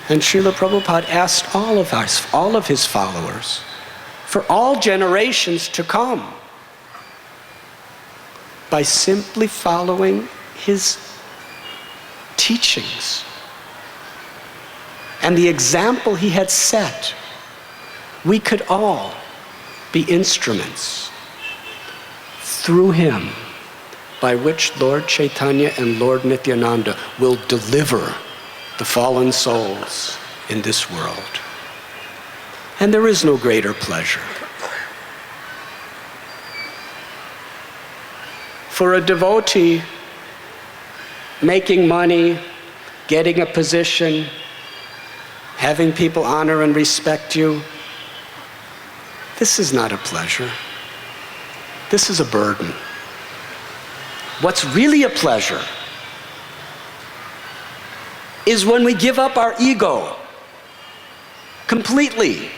And Srila Prabhupada asked all of his followers, for all generations to come, by simply following his teachings and the example he had set, we could all be instruments through him by which Lord Chaitanya and Lord Nityananda will deliver the fallen souls in this world. And there is no greater pleasure for a devotee making money, getting a position, having people honor and respect you. This is not a pleasure. This is a burden. What's really a pleasure is when we give up our ego completely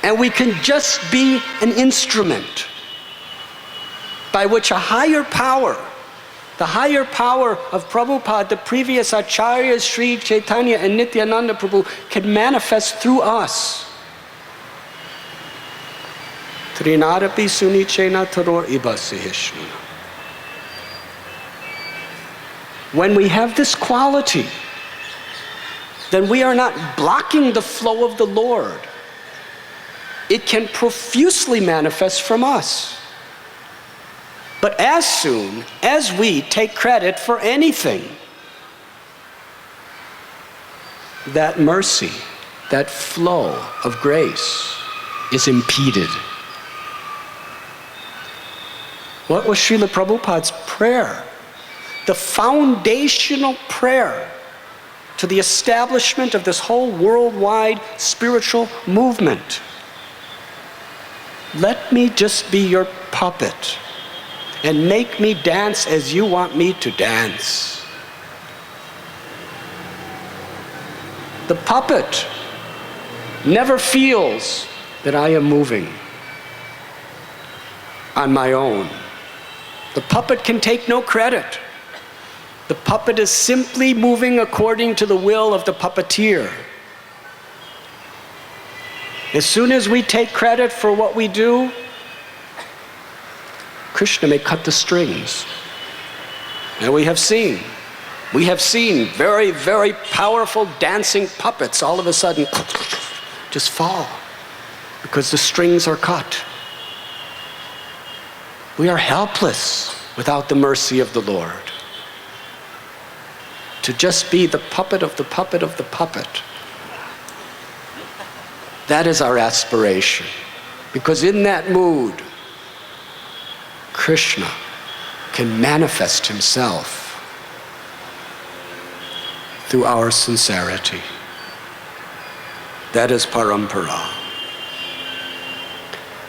and we can just be an instrument by which a higher power, the higher power of Prabhupada, the previous Acharyas, Sri Chaitanya and Nityananda Prabhu, can manifest through us. Trinadapi sunichena taror ibasihishna. When we have this quality, then we are not blocking the flow of the Lord. It can profusely manifest from us. But as soon as we take credit for anything, that mercy, that flow of grace is impeded. What was Srila Prabhupada's prayer? The foundational prayer to the establishment of this whole worldwide spiritual movement. Let me just be your puppet and make me dance as you want me to dance. The puppet never feels that I am moving on my own. The puppet can take no credit. The puppet is simply moving according to the will of the puppeteer. As soon as we take credit for what we do, Krishna may cut the strings. Now we have seen very, very powerful dancing puppets all of a sudden just fall because the strings are cut. We are helpless without the mercy of the Lord. To just be the puppet of the puppet of the puppet. That is our aspiration. Because in that mood, Krishna can manifest himself through our sincerity. That is parampara.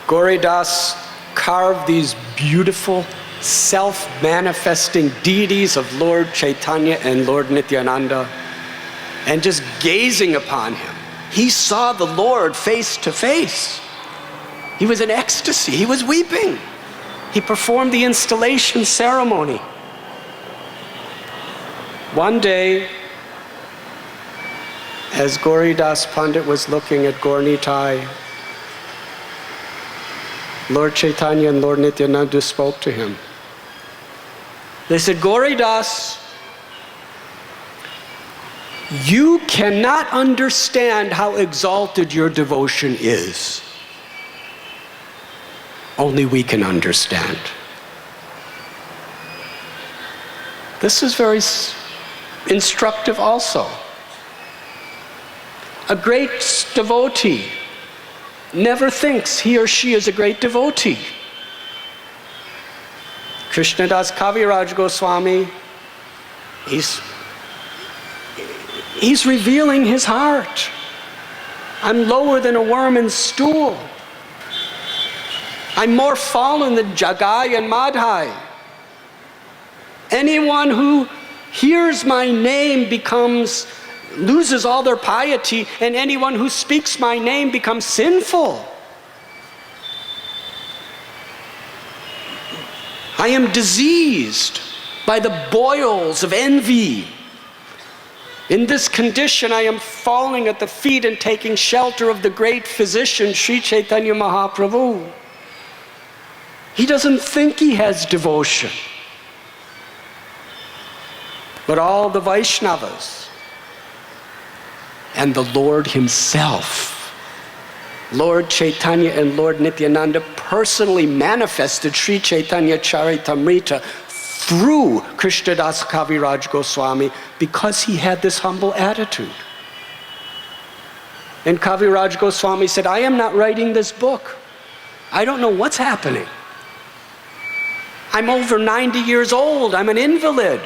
Gauridas carved these beautiful self-manifesting deities of Lord Chaitanya and Lord Nityananda, and just gazing upon him, he saw the Lord face to face. He was in ecstasy, he was weeping. He performed the installation ceremony. One day, as Gauridas Pandit was looking at Gaurnitai, Lord Chaitanya and Lord Nityananda spoke to him. They said, Gauridas, you cannot understand how exalted your devotion is. Only we can understand. This is very instructive also. A great devotee never thinks he or she is a great devotee. Krishnadas Kaviraj Goswami, he's revealing his heart. I'm lower than a worm in stool. I'm more fallen than Jagai and Madhai. Anyone who hears my name loses all their piety, and anyone who speaks my name becomes sinful. I am diseased by the boils of envy. In this condition, I am falling at the feet and taking shelter of the great physician, Sri Chaitanya Mahaprabhu. He doesn't think he has devotion. But all the Vaishnavas and the Lord himself, Lord Chaitanya and Lord Nityananda, personally manifested Sri Chaitanya Charitamrita through Krishnadas Kaviraj Goswami because he had this humble attitude. And Kaviraj Goswami said, I am not writing this book. I don't know what's happening. I'm over 90 years old. I'm an invalid.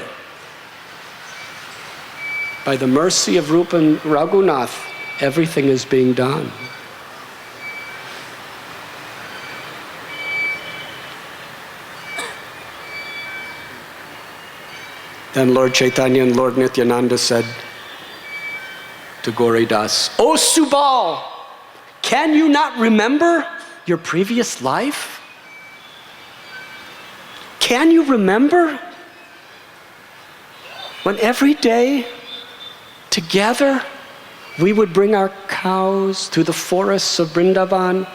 By the mercy of Rupa and Raghunath, everything is being done. Then Lord Chaitanya and Lord Nityananda said to Gauridas, "O Subal, can you not remember your previous life? Can you remember when every day together we would bring our cows through the forests of Brindavan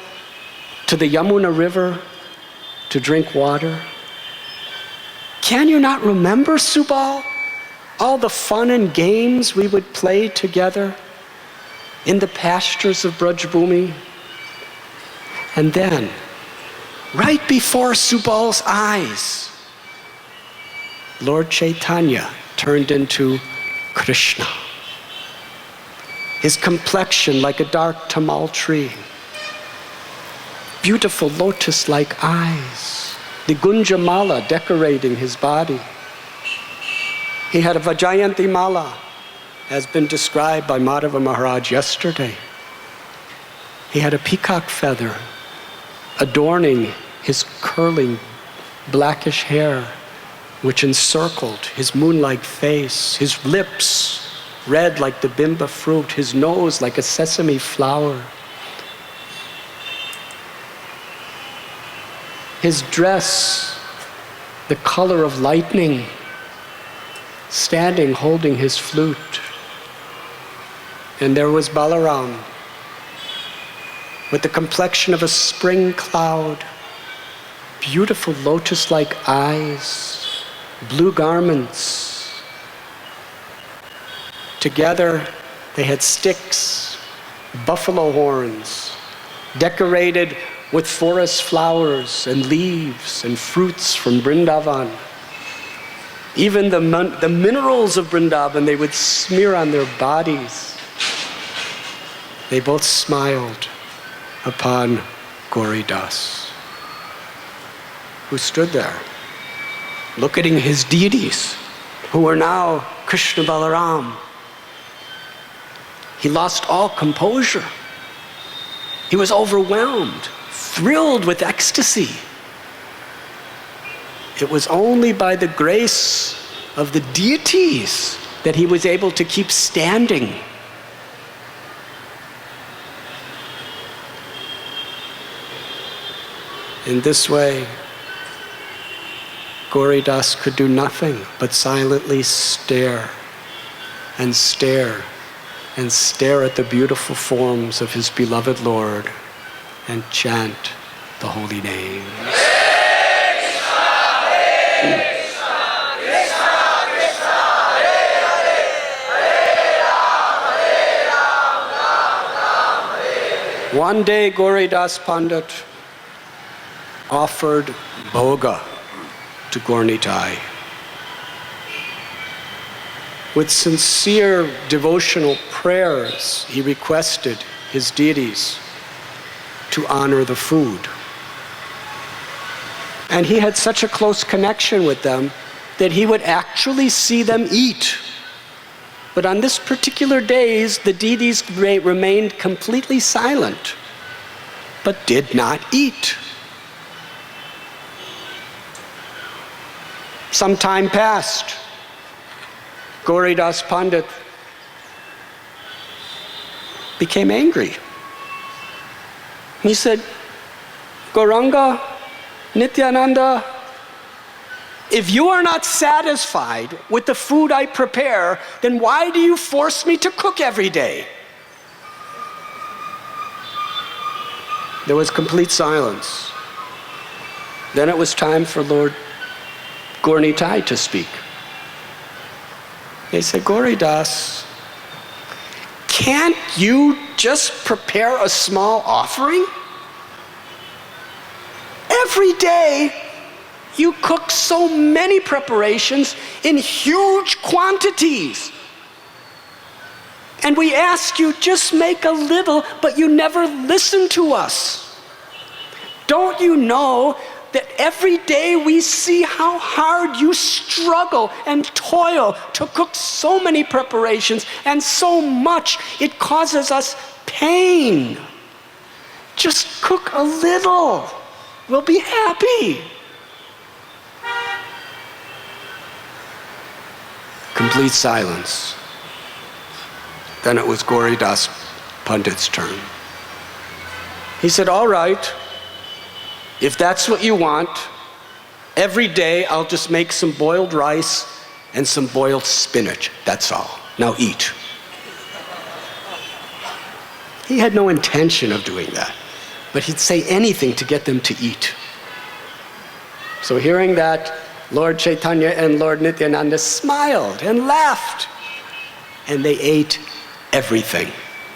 to the Yamuna River to drink water? Can you not remember, Subal, all the fun and games we would play together in the pastures of Brajbhumi?" And then, right before Subal's eyes, Lord Chaitanya turned into Krishna. His complexion like a dark tamal tree, beautiful lotus-like eyes, the Gunja Mala decorating his body. He had a Vajayanti Mala, as been described by Madhava Maharaj yesterday. He had a peacock feather adorning his curling blackish hair, which encircled his moon-like face, his lips red like the bimba fruit, his nose like a sesame flower. His dress, the color of lightning, standing holding his flute. And there was Balaram, with the complexion of a spring cloud, beautiful lotus-like eyes, blue garments. Together, they had sticks, buffalo horns, decorated with forest flowers and leaves and fruits from Brindavan. Even the minerals of Brindavan they would smear on their bodies. They both smiled upon Gauridas, who stood there, looking at his deities, who were now Krishna Balaram. He lost all composure. He was overwhelmed, thrilled with ecstasy. It was only by the grace of the deities that he was able to keep standing. In this way, Gauridas could do nothing but silently stare and stare and stare at the beautiful forms of his beloved Lord and chant the holy name. One day Gauridas Pandit offered bhoga to Gaurnitai. With sincere devotional prayers, he requested his deities to honor the food. And he had such a close connection with them that he would actually see them eat. But on this particular days, the deities remained completely silent, but did not eat. Some time passed. Gauridas Pandit became angry. He said, "Gauranga, Nityananda, If you are not satisfied with the food I prepare, then why do you force me to cook every day? There was complete silence. Then it was time for Lord Gaur Nitai to speak. They said, Gauridas, can't you just prepare a small offering? Every day, you cook so many preparations in huge quantities. And we ask you, just make a little, but you never listen to us. Don't you know that every day we see how hard you struggle and toil to cook so many preparations, and so much it causes us pain? Just cook a little. We'll be happy. Complete silence. Then it was Gauridas Pandit's turn. He said, all right, if that's what you want, every day I'll just make some boiled rice and some boiled spinach. That's all. Now eat. He had no intention of doing that, but he'd say anything to get them to eat. So hearing that, Lord Chaitanya and Lord Nityananda smiled and laughed, and they ate everything.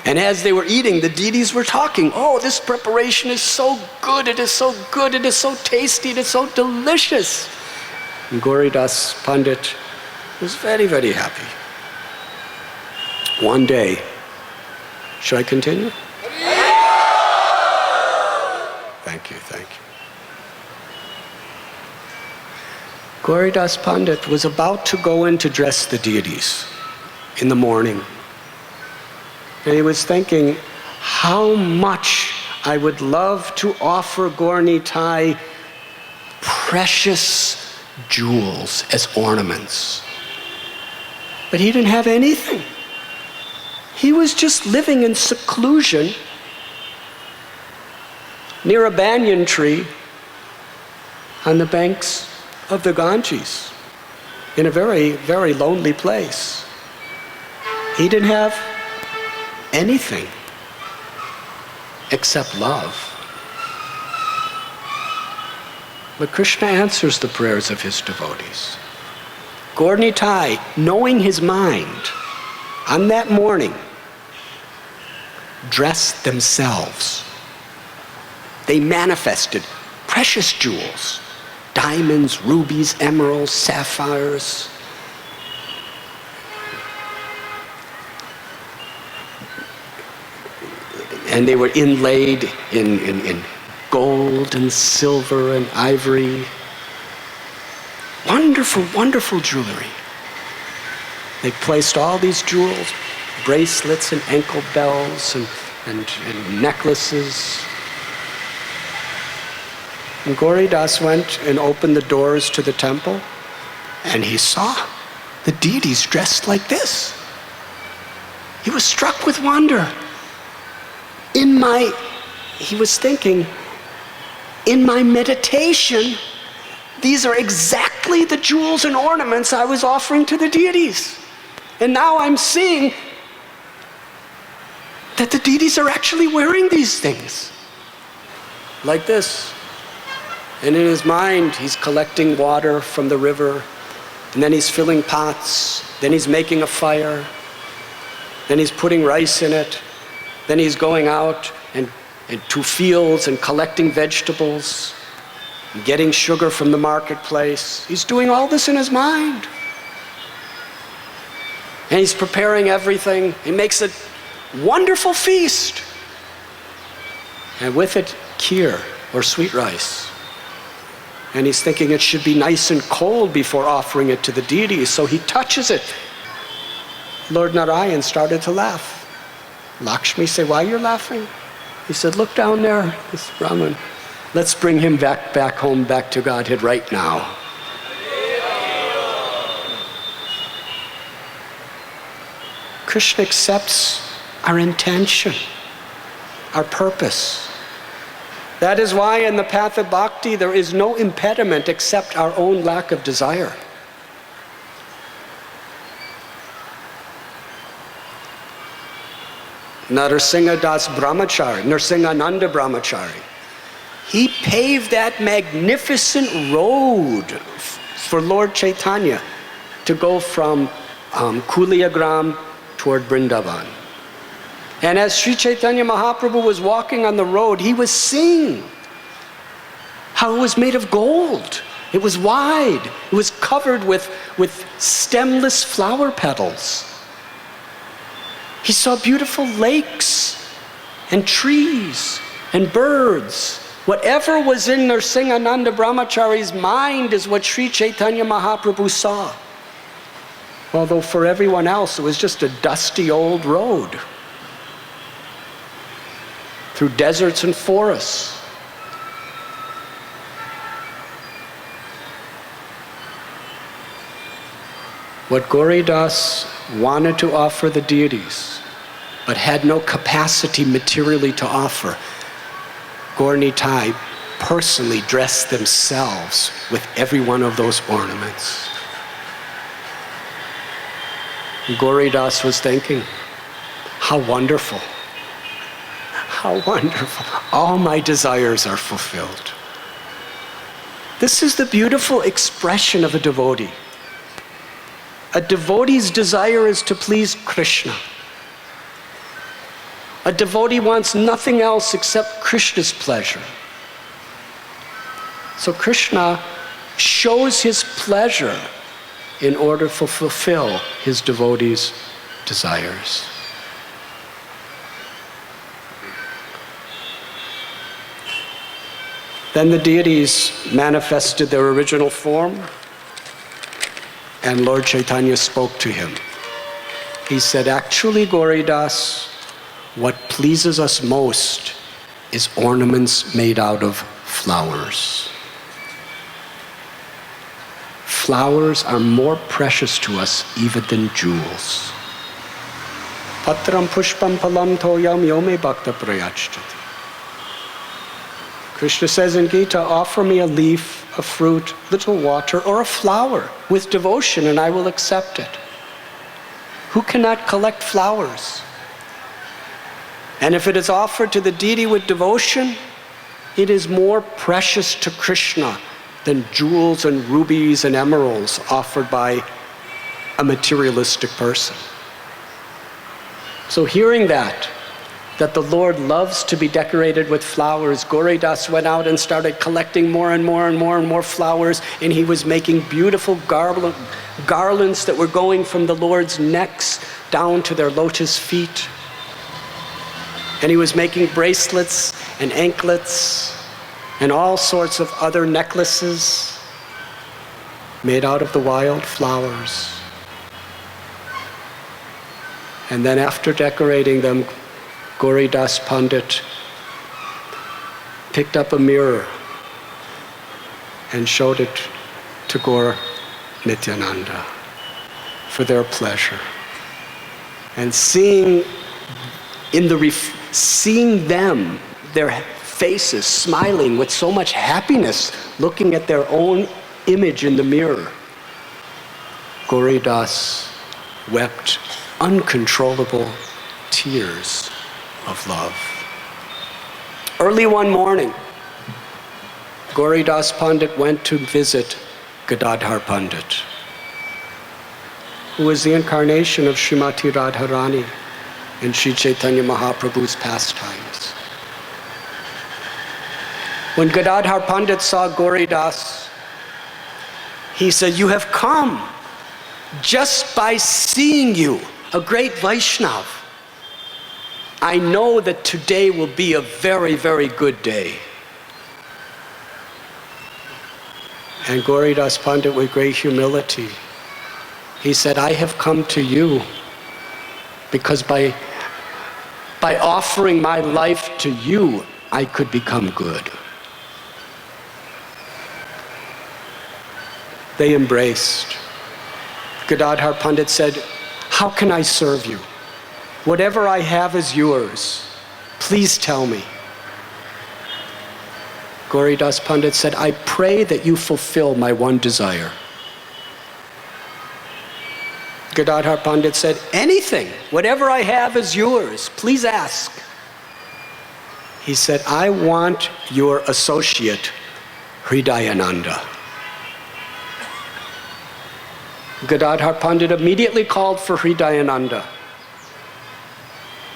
And as they were eating, the deities were talking, oh, this preparation is so good, it is so good, it is so tasty, it is so delicious. And Gauridas Pandit was very, very happy. One day, should I continue? Thank you, thank you. Gauridas Pandit was about to go in to dress the deities in the morning. And he was thinking, how much I would love to offer Gaur Nitai precious jewels as ornaments. But he didn't have anything. He was just living in seclusion near a banyan tree on the banks of the Ganges, in a very, very lonely place. He didn't have anything except love. But Krishna answers the prayers of his devotees. Gaur Nitai, knowing his mind, on that morning, dressed themselves. They manifested precious jewels, diamonds, rubies, emeralds, sapphires. And they were inlaid in gold and silver and ivory. Wonderful, wonderful jewelry. They placed all these jewels, bracelets and ankle bells and necklaces. And Gauridas went and opened the doors to the temple, and he saw the deities dressed like this. He was struck with wonder. He was thinking, in my meditation, these are exactly the jewels and ornaments I was offering to the deities. And now I'm seeing that the deities are actually wearing these things. Like this. And in his mind, he's collecting water from the river, and then he's filling pots, then he's making a fire, then he's putting rice in it, then he's going out and to fields and collecting vegetables, and getting sugar from the marketplace. He's doing all this in his mind. And he's preparing everything. He makes a wonderful feast. And with it, kheer, or sweet rice. And he's thinking it should be nice and cold before offering it to the deities, so he touches it. Lord Narayan started to laugh. Lakshmi said, why are you laughing? He said, look down there, this Brahman. Let's bring him back home, back to Godhead right now. Krishna accepts our intention, our purpose. That is why in the path of bhakti there is no impediment except our own lack of desire. Narasimha Das Brahmachari, Narasimhananda Brahmachari, he paved that magnificent road for Lord Chaitanya to go from Kuliagram toward Brindavan. And as Sri Chaitanya Mahaprabhu was walking on the road, he was seeing how it was made of gold. It was wide. It was covered with stemless flower petals. He saw beautiful lakes and trees and birds. Whatever was in Narasimhananda Brahmachari's mind is what Sri Chaitanya Mahaprabhu saw. Although for everyone else it was just a dusty old road through deserts and forests. What Gauridas wanted to offer the deities, but had no capacity materially to offer, Gaur Nitai personally dressed themselves with every one of those ornaments. Gauridas was thinking, how wonderful. How wonderful. All my desires are fulfilled. This is the beautiful expression of a devotee. A devotee's desire is to please Krishna. A devotee wants nothing else except Krishna's pleasure. So Krishna shows his pleasure in order to fulfill his devotees' desires. Then the deities manifested their original form, and Lord Chaitanya spoke to him. He said, actually, Gauridas, what pleases us most is ornaments made out of flowers. Flowers are more precious to us even than jewels. Patram pushpam palam toyam yome bhakta prayachati. Krishna says in Gita, offer me a leaf, a fruit, little water, or a flower with devotion, and I will accept it. Who cannot collect flowers? And if it is offered to the deity with devotion, it is more precious to Krishna than jewels and rubies and emeralds offered by a materialistic person. So hearing that the Lord loves to be decorated with flowers, Gauridas went out and started collecting more and more and more and more flowers, and he was making beautiful garlands that were going from the Lord's necks down to their lotus feet. And he was making bracelets and anklets and all sorts of other necklaces made out of the wild flowers. And then after decorating them, Gauridas Pandit picked up a mirror and showed it to Gaur Nityananda for their pleasure. And seeing them, their faces smiling with so much happiness, looking at their own image in the mirror, Gauridas wept uncontrollable tears of love. Early one morning, Gauridas Pandit went to visit Gadadhar Pandit, who is the incarnation of Srimati Radharani in Sri Chaitanya Mahaprabhu's pastimes. When Gadadhar Pandit saw Gauridas, he said, "You have come just by seeing you, a great Vaishnav. I know that today will be a very, very good day." And Gauridas Pandit, with great humility, he said, "I have come to you because by offering my life to you, I could become good." They embraced. Gadadhar Pandit said, "How can I serve you? Whatever I have is yours. Please tell me." Gauridas Pandit said, I pray that you fulfill my one desire. Gadadhar Pandit said, anything, whatever I have is yours, please ask. He said, I want your associate, Hridayananda. Gadadhar Pandit immediately called for Hridayananda.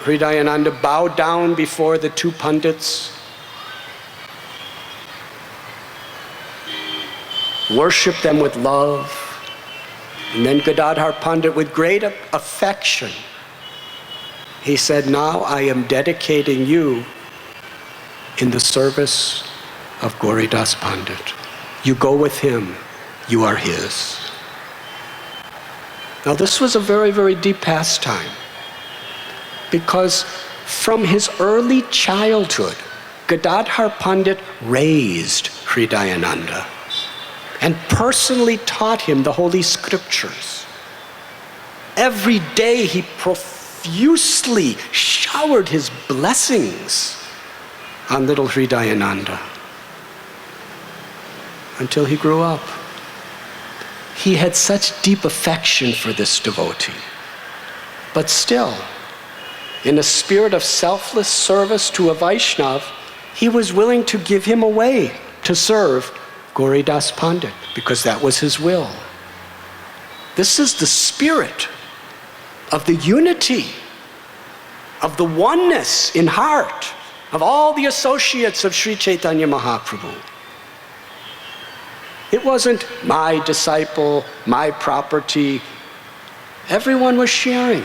Hridayananda bowed down before the two Pandits, worshiped them with love, and then Gadadhar Pandit, with great affection, he said, now I am dedicating you in the service of Gauridas Pandit. You go with him, you are his. Now this was a very, very deep pastime, because from his early childhood, Gadadhar Pandit raised Hridayananda and personally taught him the Holy Scriptures. Every day he profusely showered his blessings on little Hridayananda until he grew up. He had such deep affection for this devotee. But still, in a spirit of selfless service to a Vaishnav, he was willing to give him away to serve Gauridas Pandit, because that was his will. This is the spirit of the unity, of the oneness in heart of all the associates of Sri Chaitanya Mahaprabhu. It wasn't my disciple, my property. Everyone was sharing.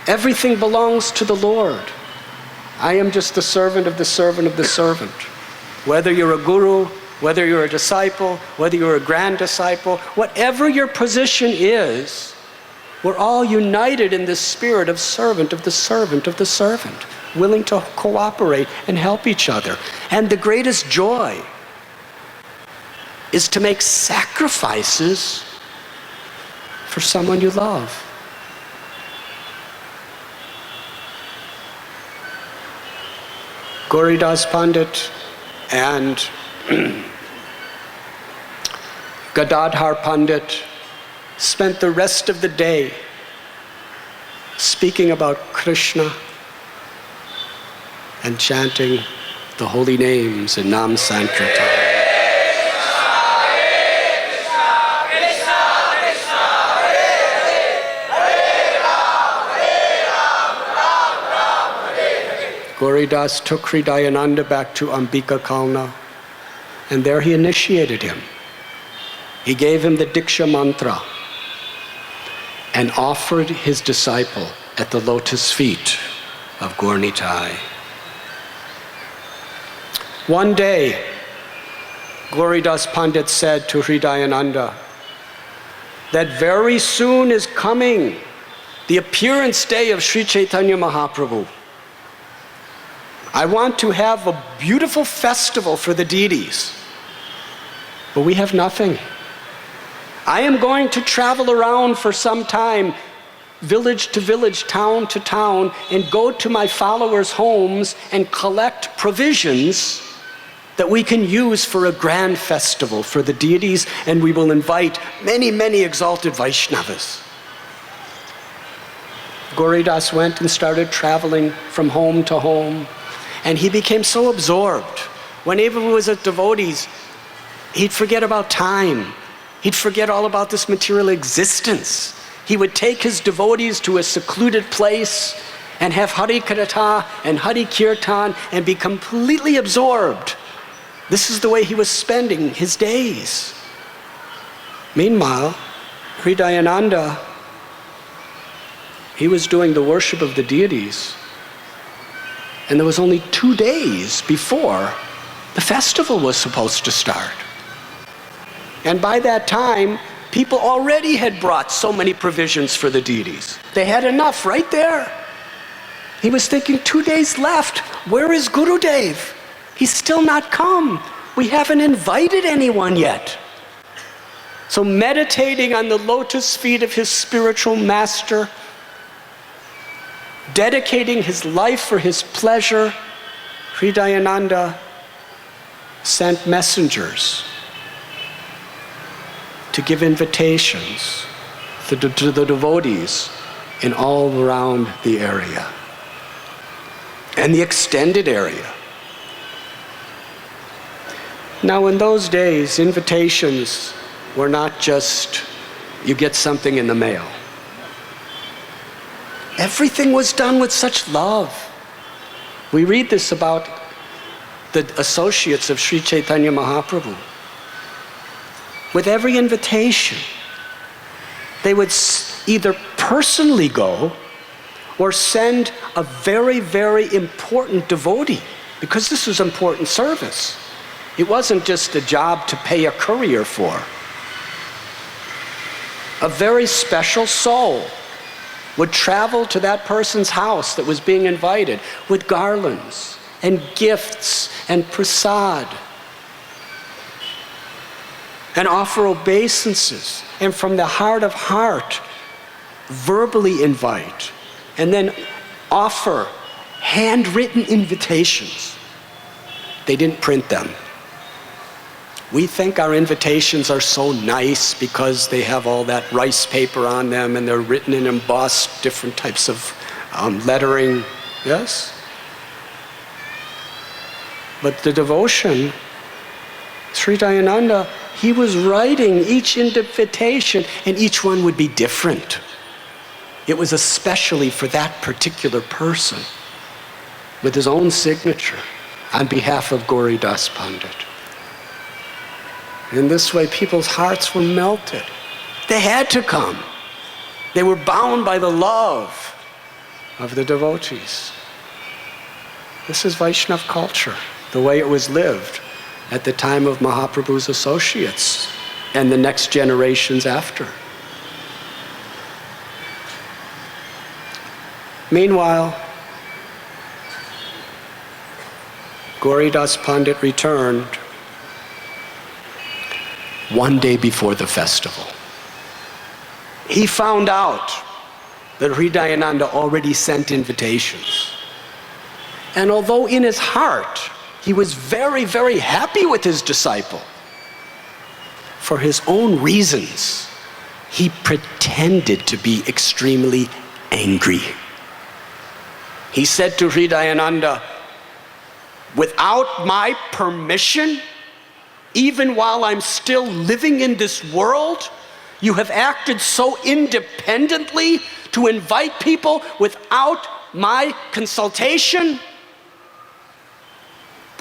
Everything belongs to the Lord. I am just the servant of the servant of the servant. Whether you're a guru, whether you're a disciple, whether you're a grand disciple, whatever your position is, we're all united in this spirit of servant of the servant of the servant, willing to cooperate and help each other. And the greatest joy is to make sacrifices for someone you love. Gauridas Pandit and Gadadhar Pandit spent the rest of the day speaking about Krishna and chanting the holy names in Nam Sankirtan. Gauridas took Hridayananda back to Ambika Kalna, and there he initiated him. He gave him the Diksha mantra and offered his disciple at the lotus feet of Gaur Nitai. One day, Gauridas Pandit said to Hridayananda that very soon is coming the appearance day of Sri Chaitanya Mahaprabhu. I want to have a beautiful festival for the deities, but we have nothing. I am going to travel around for some time, village to village, town to town, and go to my followers' homes and collect provisions that we can use for a grand festival for the deities, and we will invite many, many exalted Vaishnavas. Gauridas went and started traveling from home to home, and he became so absorbed. Whenever he was at devotees, he'd forget about time. He'd forget all about this material existence. He would take his devotees to a secluded place and have Hari Katha and Hari Kirtan and be completely absorbed. This is the way he was spending his days. Meanwhile, Hridayananda, he was doing the worship of the deities, and there was only 2 days before the festival was supposed to start. And by that time, people already had brought so many provisions for the deities. They had enough right there. He was thinking, 2 days left. Where is Gurudev? He's still not come. We haven't invited anyone yet. So meditating on the lotus feet of his spiritual master, dedicating his life for his pleasure, Hridayananda sent messengers to give invitations to the devotees in all around the area and the extended area. Now, in those days, invitations were not just you get something in the mail. Everything was done with such love. We read this about the associates of Sri Chaitanya Mahaprabhu. With every invitation, they would either personally go or send a very, very important devotee, because this was important service. It wasn't just a job to pay a courier for. A very special soul would travel to that person's house that was being invited with garlands and gifts and prasad and offer obeisances, and from the heart of heart verbally invite and then offer handwritten invitations. They didn't print them. We think our invitations are so nice because they have all that rice paper on them and they're written in embossed different types of lettering. Yes? But the devotion, Sri Dayananda, he was writing each invitation and each one would be different. It was especially for that particular person with his own signature on behalf of Gauri Das Pandit. In this way, people's hearts were melted. They had to come. They were bound by the love of the devotees. This is Vaishnava culture, the way it was lived at the time of Mahaprabhu's associates and the next generations after. Meanwhile, Gauri Das Pandit returned one day before the festival. He found out that Hridayananda already sent invitations. And although in his heart he was very, very happy with his disciple, for his own reasons, he pretended to be extremely angry. He said to Hridayananda, "Without my permission, even while I'm still living in this world, you have acted so independently to invite people without my consultation.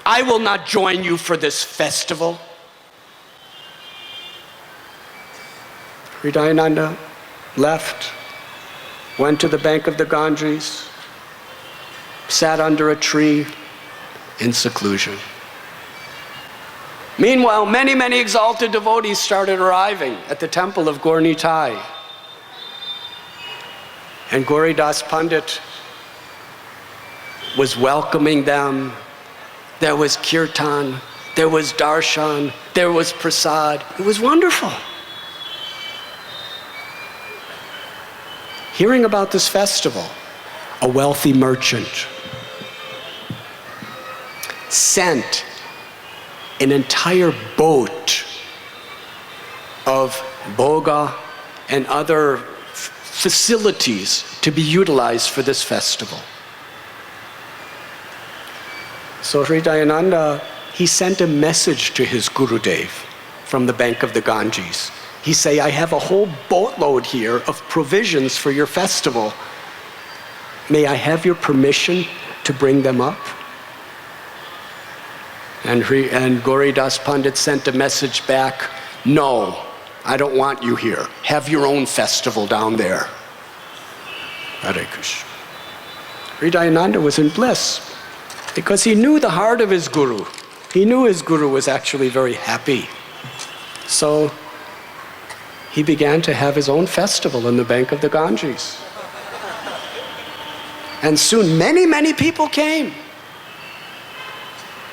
I will not join you for this festival." Hridayananda left, went to the bank of the Ganges, sat under a tree in seclusion. Meanwhile, many, many exalted devotees started arriving at the temple of Gaur Nitai. And Gauri Das Pandit was welcoming them. There was kirtan, there was darshan, there was prasad. It was wonderful. Hearing about this festival, a wealthy merchant sent an entire boat of bhoga and other facilities to be utilized for this festival. So Hridayananda, he sent a message to his Gurudev from the bank of the Ganges. He say, "I have a whole boatload here of provisions for your festival. May I have your permission to bring them up?" And Gauri Das Pandit sent a message back, "No, I don't want you here. Have your own festival down there." Hare Krishna. Hridayananda was in bliss because he knew the heart of his guru. He knew his guru was actually very happy. So he began to have his own festival in the bank of the Ganges. And soon many, many people came.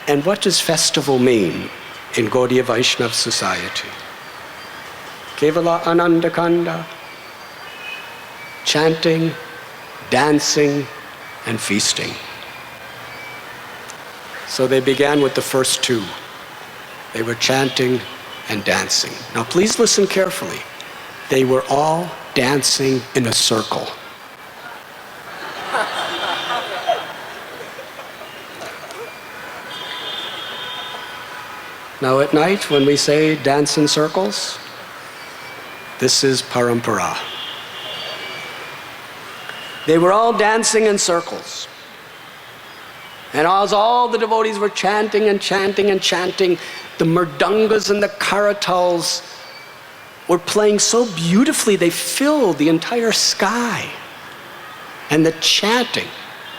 And what does festival mean in Gaudiya Vaishnava society? Kevala Anandakanda, chanting, dancing, and feasting. So they began with the first two. They were chanting and dancing. Now please listen carefully. They were all dancing in a circle. Now at night when we say dance in circles, this is parampara. They were all dancing in circles. And as all the devotees were chanting and chanting and chanting, the mridangas and the karatals were playing so beautifully they filled the entire sky. And the chanting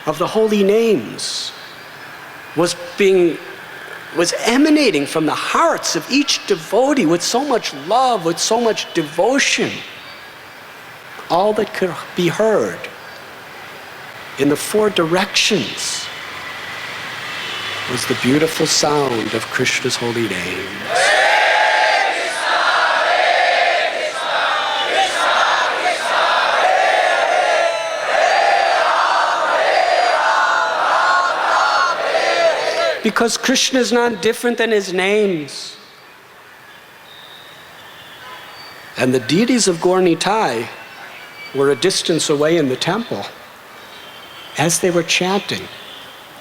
of the holy names was emanating from the hearts of each devotee with so much love, with so much devotion. All that could be heard in the four directions was the beautiful sound of Krishna's holy names. Because Krishna is not different than his names. And the deities of Gaur Nitai were a distance away in the temple. As they were chanting,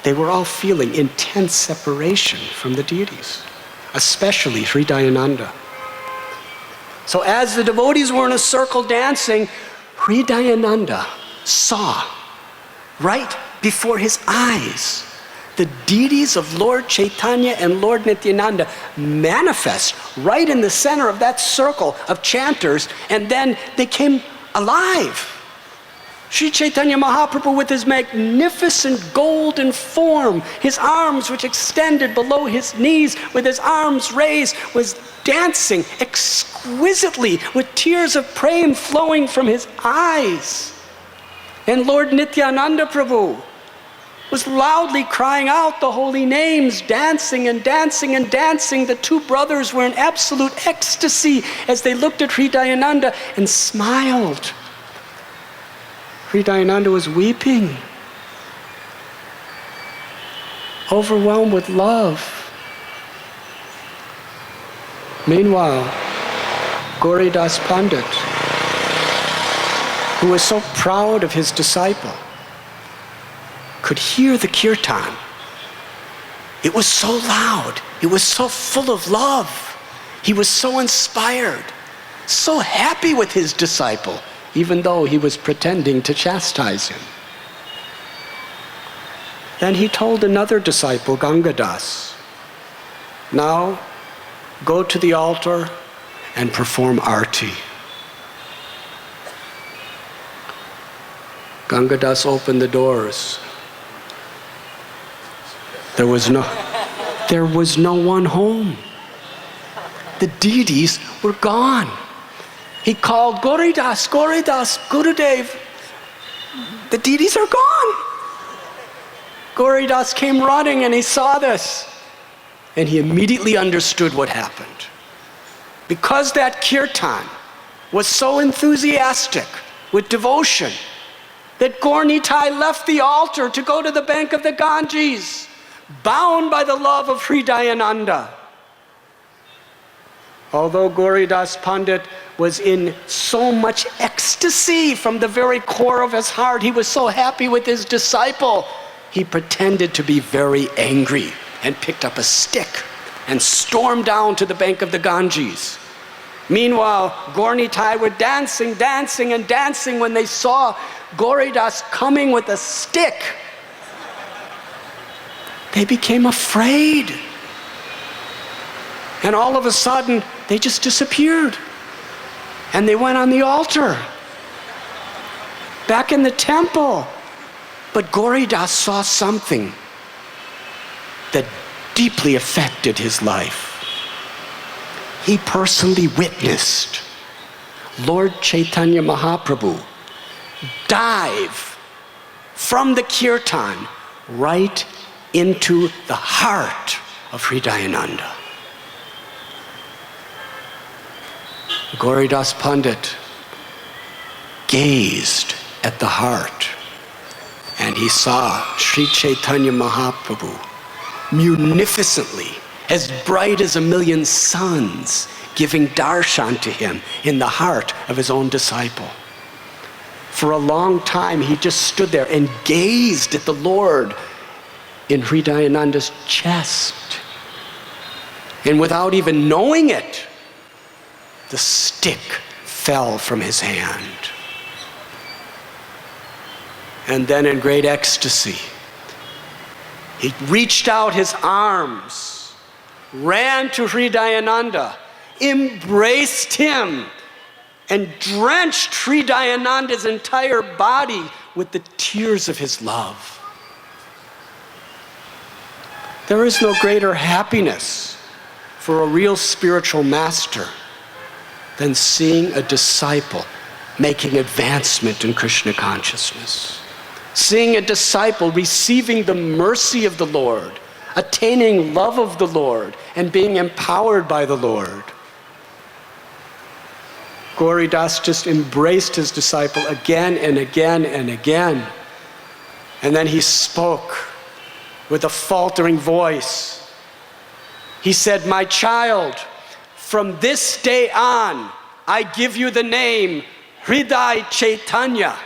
they were all feeling intense separation from the deities, especially Hridayananda. So as the devotees were in a circle dancing, Hridayananda saw right before his eyes the deities of Lord Chaitanya and Lord Nityananda manifest right in the center of that circle of chanters, and then they came alive. Sri Chaitanya Mahaprabhu with his magnificent golden form, his arms which extended below his knees, with his arms raised, was dancing exquisitely with tears of prema flowing from his eyes. And Lord Nityananda Prabhu was loudly crying out the holy names, dancing and dancing and dancing. The two brothers were in absolute ecstasy as they looked at Hridayananda and smiled. Hridayananda was weeping, overwhelmed with love. Meanwhile, Gauridas Pandit, who was so proud of his disciple, could hear the kirtan. It was so loud. It was so full of love. He was so inspired, so happy with his disciple, even though he was pretending to chastise him. Then he told another disciple, Gangadas, now go to the altar and perform arti. Gangadas opened the doors. There was no one home. The deities were gone. He called Gauridas, Gurudev, the deities are gone. Gauridas came running and he saw this. And he immediately understood what happened. Because that kirtan was so enthusiastic with devotion that Gaur Nitai left the altar to go to the bank of the Ganges, bound by the love of Hridayananda. Although Gauridas Pandit was in so much ecstasy from the very core of his heart, he was so happy with his disciple, he pretended to be very angry and picked up a stick and stormed down to the bank of the Ganges. Meanwhile, Gaur Nitai were dancing, dancing, and dancing when they saw Gauridas coming with a stick. They became afraid. And all of a sudden, they just disappeared. And they went on the altar, back in the temple. But Gauridas saw something that deeply affected his life. He personally witnessed Lord Chaitanya Mahaprabhu dive from the kirtan right into the heart of Hridayananda. Gauridas Pandit gazed at the heart and he saw Sri Chaitanya Mahaprabhu munificently as bright as a million suns, giving darshan to him in the heart of his own disciple. For a long time, he just stood there and gazed at the Lord in Hridayananda's chest. And without even knowing it, the stick fell from his hand. And then in great ecstasy, he reached out his arms, ran to Hridayananda, embraced him, and drenched Hridayananda's entire body with the tears of his love. There is no greater happiness for a real spiritual master than seeing a disciple making advancement in Krishna consciousness. Seeing a disciple receiving the mercy of the Lord, attaining love of the Lord, and being empowered by the Lord. Gauri Das just embraced his disciple again and again and again. And then he spoke with a faltering voice. He said, "My child, from this day on, I give you the name Hriday Chaitanya,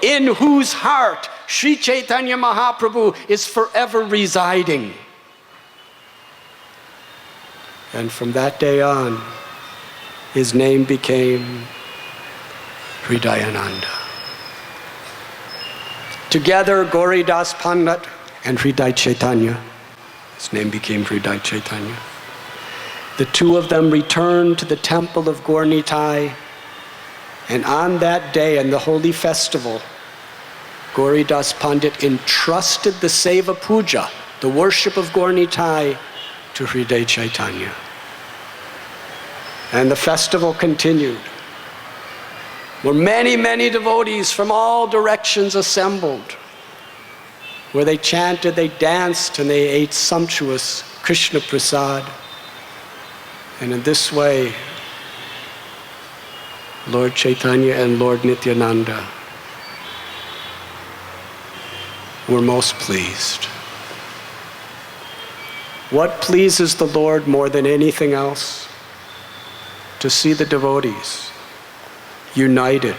in whose heart Sri Chaitanya Mahaprabhu is forever residing." And from that day on, his name became Hridayananda. Together, Gauri Das Pandit and Hriday Chaitanya, his name became Hriday Chaitanya. The two of them returned to the temple of Gaur Nitai, and on that day, in the holy festival, Gauri Das Pandit entrusted the Seva Puja, the worship of Gaur Nitai, to Hriday Chaitanya. And the festival continued, where many, many devotees from all directions assembled, where they chanted, they danced, and they ate sumptuous Krishna Prasad. And in this way, Lord Chaitanya and Lord Nityananda were most pleased. What pleases the Lord more than anything else? To see the devotees united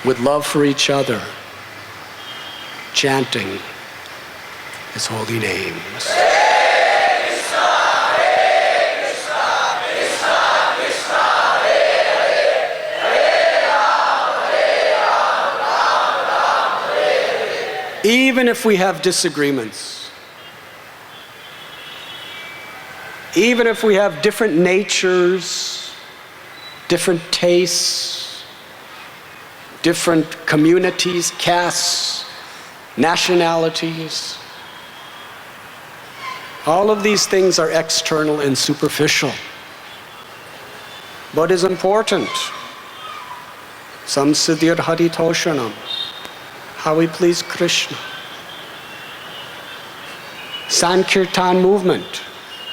with love for each other, chanting His holy names. Even if we have disagreements, even if we have different natures, different tastes, different communities, castes, nationalities, all of these things are external and superficial. What is important? Samsiddhir Haritoshanam. How we please Krishna. Sankirtan movement.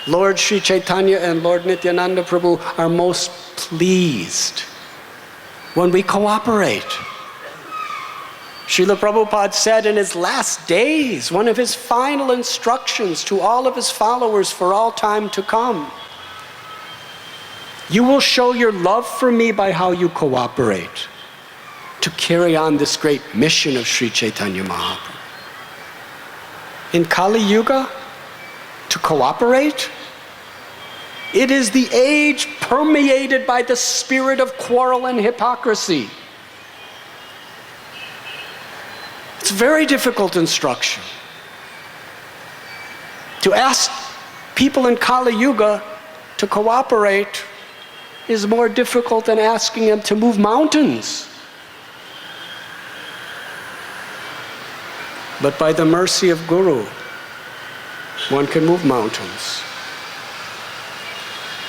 Lord Sri Chaitanya and Lord Nityananda Prabhu are most pleased when we cooperate. Srila Prabhupada said in his last days, one of his final instructions to all of his followers for all time to come, "You will show your love for me by how you cooperate to carry on this great mission of Sri Chaitanya Mahaprabhu." In Kali Yuga, to cooperate, it is the age permeated by the spirit of quarrel and hypocrisy. It's a very difficult instruction. To ask people in Kali Yuga to cooperate is more difficult than asking them to move mountains. But by the mercy of Guru, one can move mountains.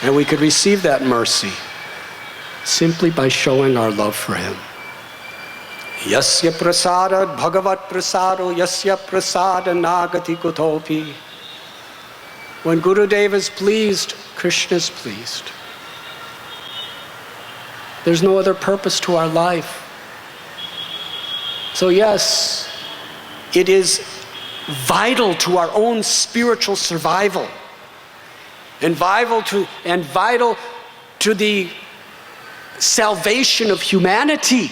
And we could receive that mercy simply by showing our love for him. Yasya prasada bhagavat prasado yasya prasada nagati kutopi. When Gurudev is pleased, Krishna is pleased. There's no other purpose to our life. So yes, it is vital to our own spiritual survival, and vital to the salvation of humanity,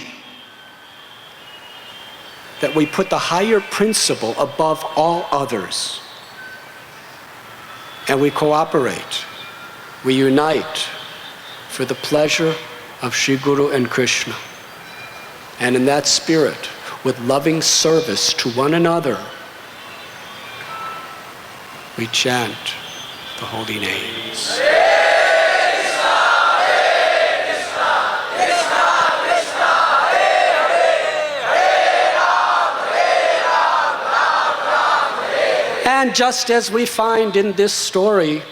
that we put the higher principle above all others. And we cooperate, we unite for the pleasure of Sri Guru and Krishna. And in that spirit, with loving service to one another, we chant the holy names. And just as we find in this story,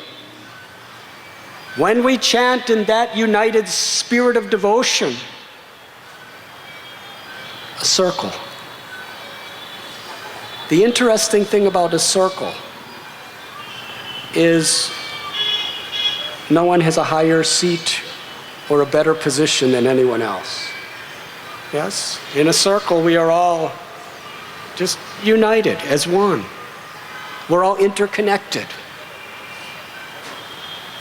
when we chant in that united spirit of devotion, a circle. The interesting thing about a circle is no one has a higher seat or a better position than anyone else. Yes? In a circle, we are all just united as one. We're all interconnected.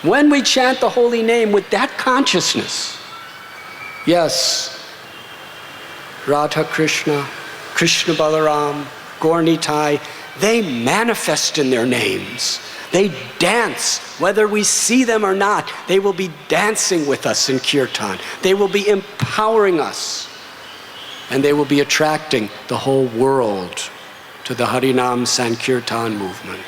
When we chant the holy name with that consciousness, yes, Radha Krishna, Krishna Balaram, Gaur Nitai, they manifest in their names. They dance, whether we see them or not. They will be dancing with us in kirtan. They will be empowering us. And they will be attracting the whole world to the Harinam Sankirtan movement.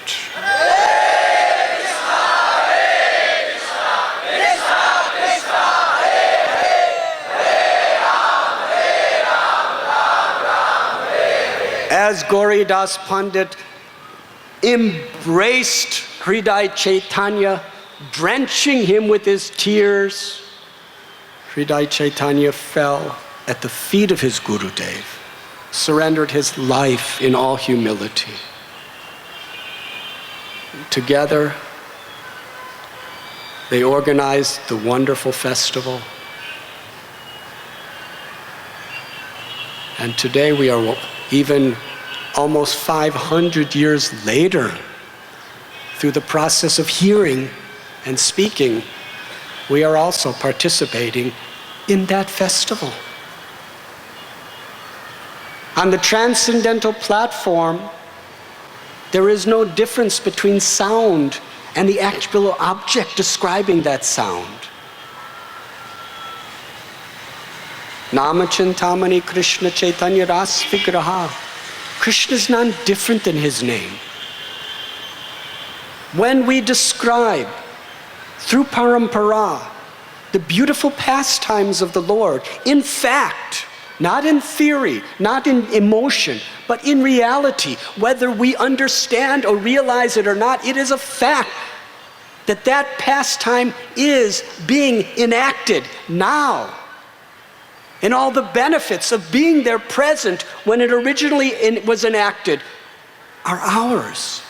As Gauridas Pandit embraced Hriday Chaitanya, drenching him with his tears, Hriday Chaitanya fell at the feet of his Gurudev, surrendered his life in all humility. Together, they organized the wonderful festival. And today we are even almost 500 years later, through the process of hearing and speaking, we are also participating in that festival. On the transcendental platform, there is no difference between sound and the actual object describing that sound. Namachintamani Krishna Chaitanya Ras Vigraha. Krishna is none different than his name. When we describe through parampara the beautiful pastimes of the Lord, in fact, not in theory, not in emotion, but in reality, whether we understand or realize it or not, it is a fact that that pastime is being enacted now. And all the benefits of being there present when it originally was enacted are ours.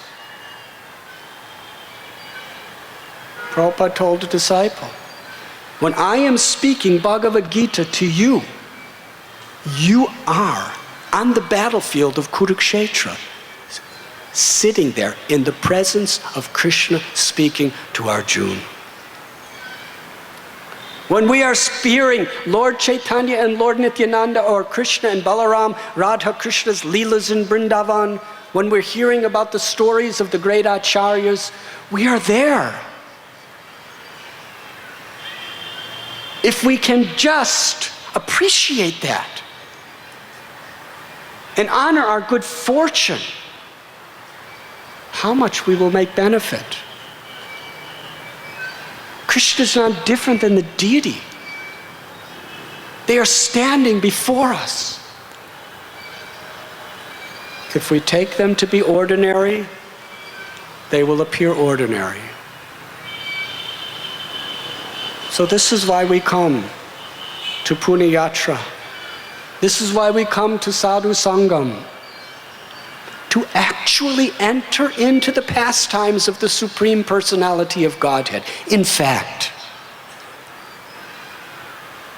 Prabhupada told a disciple, when I am speaking Bhagavad Gita to you, you are on the battlefield of Kurukshetra, sitting there in the presence of Krishna speaking to Arjuna. When we are hearing Lord Chaitanya and Lord Nityananda, or Krishna and Balaram, Radha Krishna's Leelas in Brindavan, when we're hearing about the stories of the great acharyas, we are there. If we can just appreciate that and honor our good fortune, how much we will make benefit. Krishna is not different than the deity. They are standing before us. If we take them to be ordinary, they will appear ordinary. So this is why we come to Pune yatra. This is why we come to Sadhu Sangam, to actually enter into the pastimes of the Supreme Personality of Godhead. In fact,